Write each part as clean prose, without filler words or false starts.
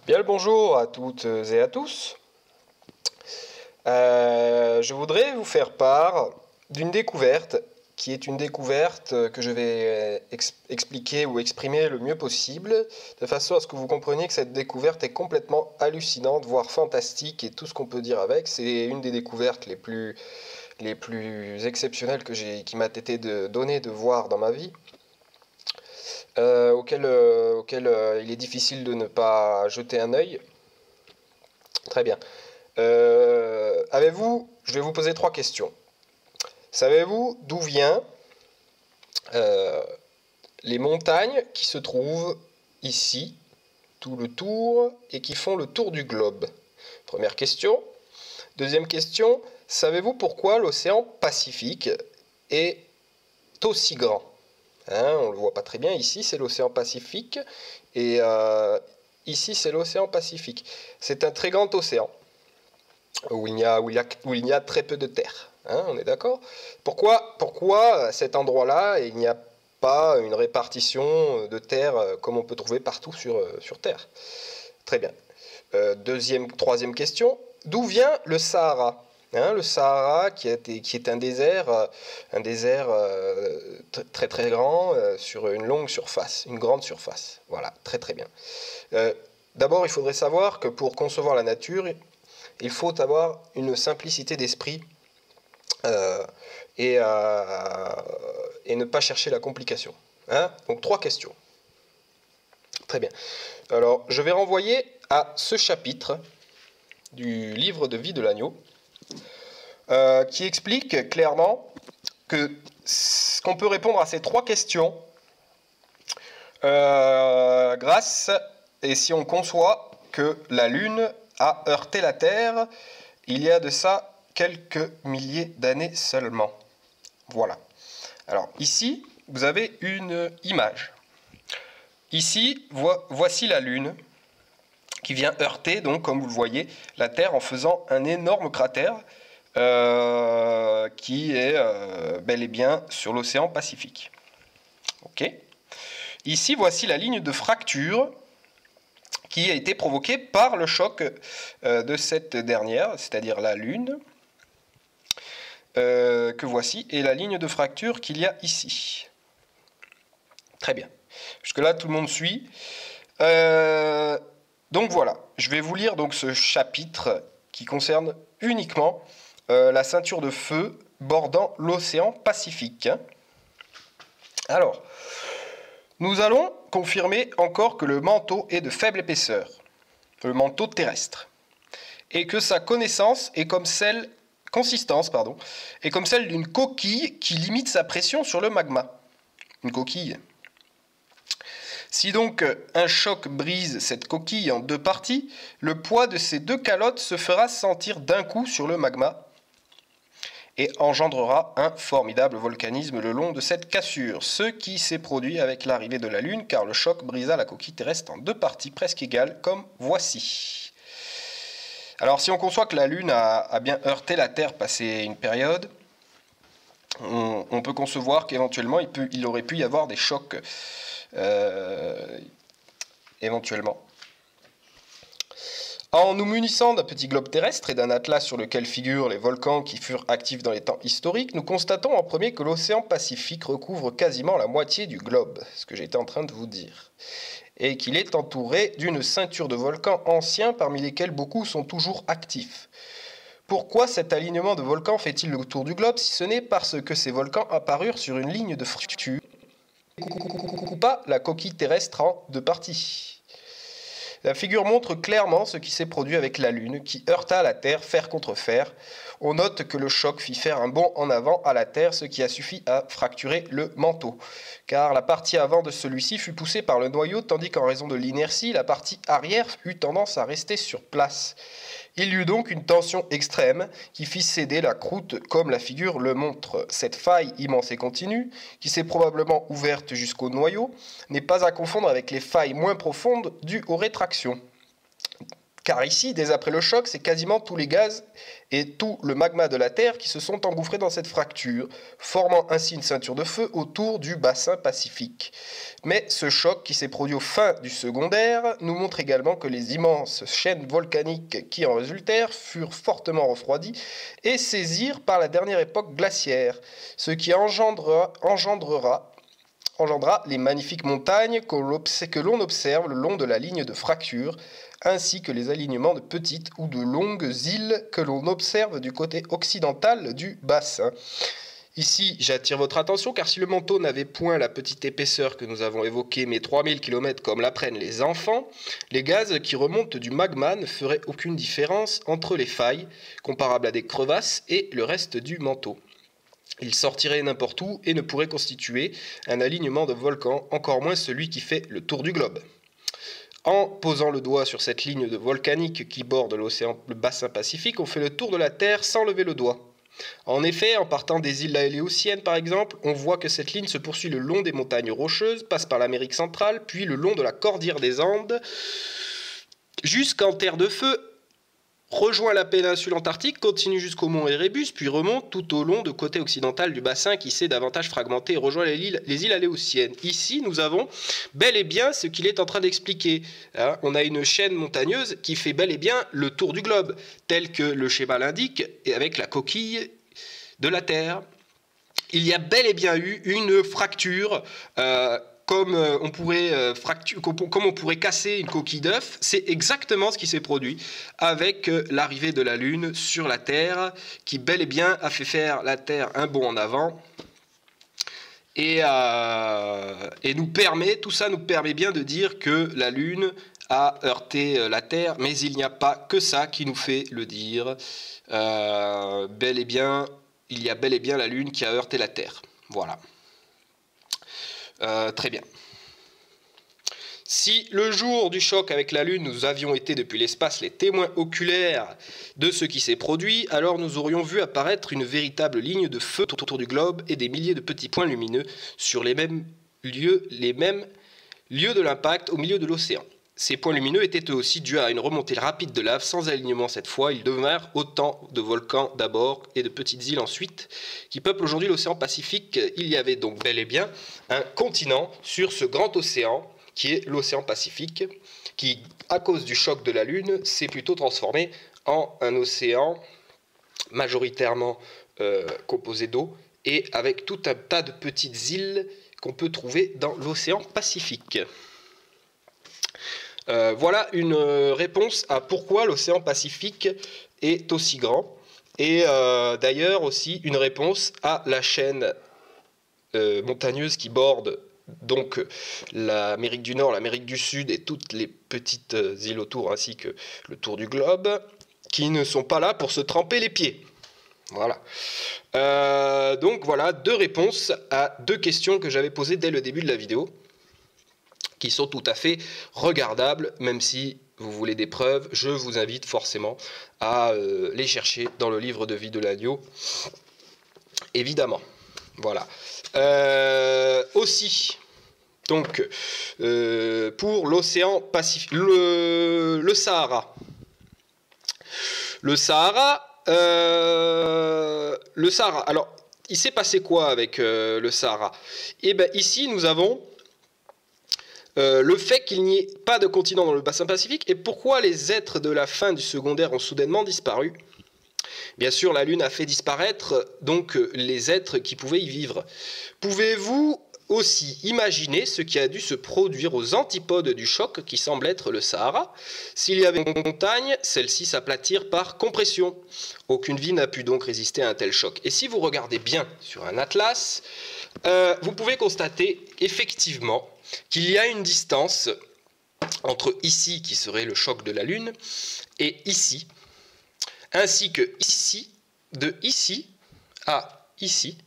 Bien le bonjour à toutes et à tous. Je voudrais vous faire part d'une découverte qui est une découverte que je vais expliquer ou exprimer le mieux possible, de façon à ce que vous compreniez que cette découverte est complètement hallucinante, voire fantastique, et tout ce qu'on peut dire avec. C'est une des découvertes les plus exceptionnelles qui m'a été donnée de voir dans ma vie. Auquel il est difficile de ne pas jeter un œil. Très bien. Je vais vous poser 3 questions. Savez-vous d'où viennent les montagnes qui se trouvent ici, tout le tour, et qui font le tour du globe? Première question. Deuxième question, savez-vous pourquoi l'océan Pacifique est aussi grand? On ne le voit pas très bien, ici c'est l'océan Pacifique, et ici c'est l'océan Pacifique. C'est un très grand océan, où il y a très peu de terre. On est d'accord? Pourquoi à cet endroit-là, il n'y a pas une répartition de terre comme on peut trouver partout sur Terre? Très bien. Troisième question, d'où vient le Sahara? Le Sahara qui est un désert très très grand sur une longue surface, une grande surface. Voilà, très très bien. D'abord, il faudrait savoir que pour concevoir la nature, il faut avoir une simplicité d'esprit et ne pas chercher la complication. Donc 3 questions. Très bien. Alors, je vais renvoyer à ce chapitre du livre de vie de l'agneau, qui explique clairement qu'on peut répondre à ces 3 questions si on conçoit que la Lune a heurté la Terre il y a de ça quelques milliers d'années seulement. Voilà. Alors ici, vous avez une image. Ici, voici la Lune qui vient heurter, donc, comme vous le voyez, la Terre en faisant un énorme cratère qui est bel et bien sur l'océan Pacifique. Ok. Ici, voici la ligne de fracture qui a été provoquée par le choc de cette dernière, c'est-à-dire la Lune, que voici, et la ligne de fracture qu'il y a ici. Très bien. Jusque-là, tout le monde suit. Donc voilà, je vais vous lire donc ce chapitre qui concerne uniquement la ceinture de feu bordant l'océan Pacifique. Alors, nous allons confirmer encore que le manteau est de faible épaisseur, le manteau terrestre, et que sa consistance est comme celle d'une coquille qui limite sa pression sur le magma. Une coquille. Si donc un choc brise cette coquille en 2 parties, le poids de ces 2 calottes se fera sentir d'un coup sur le magma et engendrera un formidable volcanisme le long de cette cassure, ce qui s'est produit avec l'arrivée de la Lune, car le choc brisa la coquille terrestre en 2 parties presque égales, comme voici. Alors si on conçoit que la Lune a bien heurté la Terre passé une période, on peut concevoir qu'éventuellement il aurait pu y avoir des chocs éventuellement. En nous munissant d'un petit globe terrestre et d'un atlas sur lequel figurent les volcans qui furent actifs dans les temps historiques, nous constatons en premier que l'océan Pacifique recouvre quasiment la moitié du globe, ce que j'étais en train de vous dire, et qu'il est entouré d'une ceinture de volcans anciens parmi lesquels beaucoup sont toujours actifs. Pourquoi cet alignement de volcans fait-il le tour du globe si ce n'est parce que ces volcans apparurent sur une ligne de fracture et coupa la coquille terrestre en 2 parties? La figure montre clairement ce qui s'est produit avec la Lune, qui heurta la Terre fer contre fer. On note que le choc fit faire un bond en avant à la Terre, ce qui a suffi à fracturer le manteau, car la partie avant de celui-ci fut poussée par le noyau, tandis qu'en raison de l'inertie, la partie arrière eut tendance à rester sur place. Il y eut donc une tension extrême qui fit céder la croûte comme la figure le montre. Cette faille immense et continue, qui s'est probablement ouverte jusqu'au noyau, n'est pas à confondre avec les failles moins profondes dues aux rétractions. Car ici, dès après le choc, c'est quasiment tous les gaz et tout le magma de la Terre qui se sont engouffrés dans cette fracture, formant ainsi une ceinture de feu autour du bassin pacifique. Mais ce choc qui s'est produit au fin du secondaire nous montre également que les immenses chaînes volcaniques qui en résultèrent furent fortement refroidies et saisirent par la dernière époque glaciaire, ce qui engendra les magnifiques montagnes que l'on observe le long de la ligne de fracture, ainsi que les alignements de petites ou de longues îles que l'on observe du côté occidental du bassin. Ici, j'attire votre attention car si le manteau n'avait point la petite épaisseur que nous avons évoquée, mais 3000 km comme l'apprennent les enfants, les gaz qui remontent du magma ne feraient aucune différence entre les failles, comparables à des crevasses, et le reste du manteau. Ils sortiraient n'importe où et ne pourraient constituer un alignement de volcans, encore moins celui qui fait le tour du globe. En posant le doigt sur cette ligne de volcanique qui borde le bassin Pacifique, on fait le tour de la Terre sans lever le doigt. En effet, en partant des îles Aléoutiennes par exemple, on voit que cette ligne se poursuit le long des montagnes rocheuses, passe par l'Amérique centrale, puis le long de la cordillère des Andes, jusqu'en Terre de Feu, rejoint la péninsule antarctique, continue jusqu'au mont Erebus, puis remonte tout au long du côté occidental du bassin qui s'est davantage fragmenté et rejoint les îles Aléoutiennes. Ici, nous avons bel et bien ce qu'il est en train d'expliquer. On a une chaîne montagneuse qui fait bel et bien le tour du globe, tel que le schéma l'indique, et avec la coquille de la Terre. Il y a bel et bien eu une fracture comme on pourrait casser une coquille d'œuf. C'est exactement ce qui s'est produit avec l'arrivée de la Lune sur la Terre, qui bel et bien a fait faire la Terre un bond en avant. Et tout ça nous permet bien de dire que la Lune a heurté la Terre, mais il n'y a pas que ça qui nous fait le dire. Il y a bel et bien la Lune qui a heurté la Terre. Voilà. Très bien. Si le jour du choc avec la Lune, nous avions été depuis l'espace les témoins oculaires de ce qui s'est produit, alors nous aurions vu apparaître une véritable ligne de feu autour du globe et des milliers de petits points lumineux sur les mêmes lieux de l'impact au milieu de l'océan. Ces points lumineux étaient eux aussi dus à une remontée rapide de lave sans alignement cette fois. Ils devinrent autant de volcans d'abord et de petites îles ensuite qui peuplent aujourd'hui l'océan Pacifique. Il y avait donc bel et bien un continent sur ce grand océan qui est l'océan Pacifique qui, à cause du choc de la Lune, s'est plutôt transformé en un océan majoritairement composé d'eau et avec tout un tas de petites îles qu'on peut trouver dans l'océan Pacifique. Voilà une réponse à pourquoi l'océan Pacifique est aussi grand. Et d'ailleurs aussi une réponse à la chaîne montagneuse qui borde donc l'Amérique du Nord, l'Amérique du Sud et toutes les petites îles autour, ainsi que le tour du globe, qui ne sont pas là pour se tremper les pieds. Voilà. Donc voilà deux réponses à deux questions que j'avais posées dès le début de la vidéo, qui sont tout à fait regardables, même si vous voulez des preuves, je vous invite forcément à les chercher dans le livre de vie de l'agneau, évidemment. Voilà. Aussi, donc, pour l'océan Pacifique, le Sahara. Le Sahara, alors, il s'est passé quoi avec le Sahara? Eh bien, ici, nous avons le fait qu'il n'y ait pas de continent dans le bassin Pacifique et pourquoi les êtres de la fin du secondaire ont soudainement disparu. Bien sûr, la Lune a fait disparaître donc les êtres qui pouvaient y vivre. Pouvez-vous aussi imaginer ce qui a dû se produire aux antipodes du choc qui semble être le Sahara? S'il y avait une montagne, celles-ci s'aplatirent par compression. Aucune vie n'a pu donc résister à un tel choc. Et si vous regardez bien sur un atlas, vous pouvez constater effectivement qu'il y a une distance entre ici, qui serait le choc de la Lune, et ici, ainsi que ici, de ici à ici,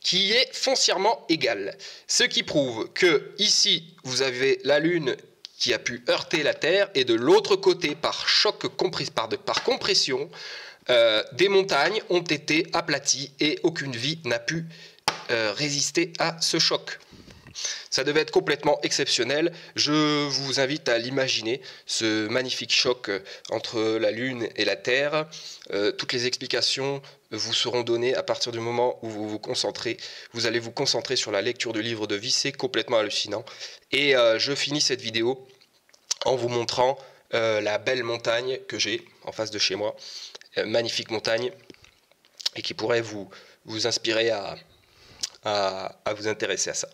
qui est foncièrement égale. Ce qui prouve que ici, vous avez la Lune qui a pu heurter la Terre, et de l'autre côté, par compression, des montagnes ont été aplaties et aucune vie n'a pu résister à ce choc. Ça devait être complètement exceptionnel. Je vous invite à l'imaginer, ce magnifique choc entre la Lune et la Terre. Toutes les explications vous seront données à partir du moment où vous vous concentrez. Vous allez vous concentrer sur la lecture du livre de vie, c'est complètement hallucinant. Et je finis cette vidéo en vous montrant la belle montagne que j'ai en face de chez moi. Magnifique montagne, et qui pourrait vous inspirer à vous intéresser à ça.